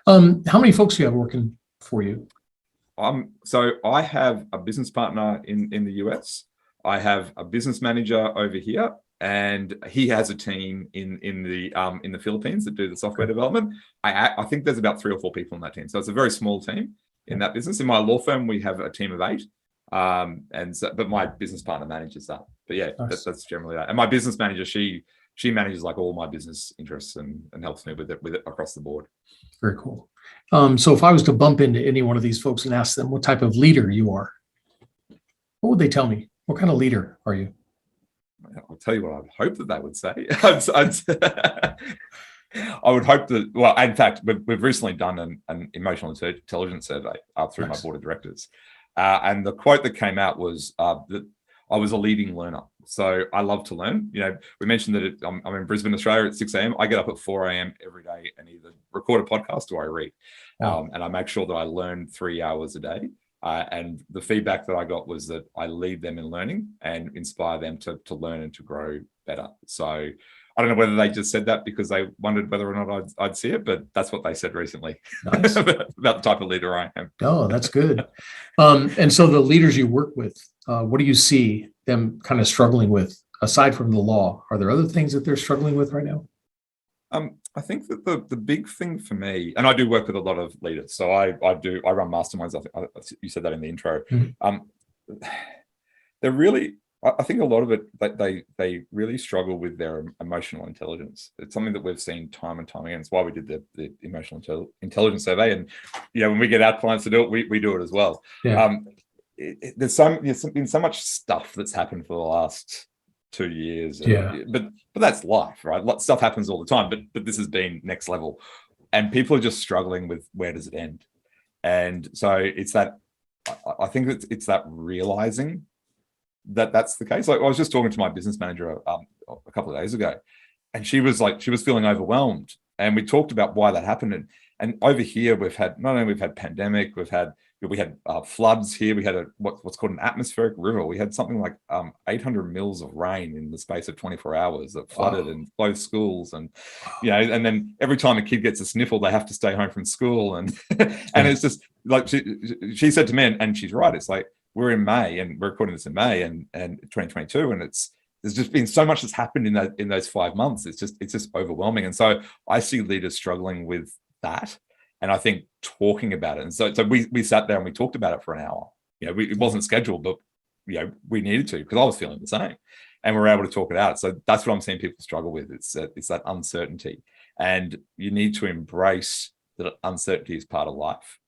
How many folks do you have working for you? So I have a business partner in the US. I have a business manager over here, and he has a team in the Philippines that do the software development. I think there's about 3 or 4 people in that team, so it's a very small team in that business. In my law firm, we have a team of 8, but my business partner manages that. But yeah, nice. That's generally that. And my business manager, she manages like all my business interests and helps me with it across the board. Very cool. So if I was to bump into any one of these folks and ask them what type of leader you are, what would they tell me? What kind of leader are you? I'll tell you what I'd hope that they would say. I would hope that, well, in fact, we've recently done an emotional intelligence survey through my board of directors. And the quote that came out was that I was a leading learner. So I love to learn. You know, we mentioned that I'm in Brisbane, Australia at 6 a.m. I get up at 4 a.m. every day and either record a podcast or I read. Wow. And I make sure that I learn 3 hours a day. And the feedback that I got was that I lead them in learning and inspire them to learn and to grow better. So I don't know whether they just said that because they wondered whether or not I'd see it, but that's what they said recently. Nice. about the type of leader I am. Oh, that's good. And so the leaders you work with, what do you see them kind of struggling with aside from the law? Are there other things that they're struggling with right now? I think that the big thing for me, and I do work with a lot of leaders. So I run masterminds. I think you said that in the intro. Mm-hmm. They're really, I think a lot of it, they really struggle with their emotional intelligence. It's something that we've seen time and time again. It's why we did the emotional intelligence survey. And, you know, when we get our clients to do it, we do it as well. Yeah. There's been so much stuff that's happened for the last 2 years. Yeah. But that's life, right? Stuff happens all the time, but this has been next level. And people are just struggling with where does it end? And so it's that, I think it's that realizing that that's the case. Like I was just talking to my business manager a couple of days ago, and she was feeling overwhelmed. And we talked about why that happened. And over here, we've had pandemic, we had floods here. We had what's called an atmospheric river. We had something like 800 mils of rain in the space of 24 hours that flooded and closed schools. And, you know, and then every time a kid gets a sniffle, they have to stay home from school. And, and it's just like, she said to me, and she's right. It's like, we're in May and we're recording this in May and 2022. And there's just been so much that's happened in those 5 months. It's just overwhelming. And so I see leaders struggling with that. And I think talking about it. And so we sat there and we talked about it for an hour. You know, it wasn't scheduled, but, you know, we needed to because I was feeling the same. And we were able to talk it out. So that's what I'm seeing people struggle with. It's that uncertainty. And you need to embrace that uncertainty is part of life.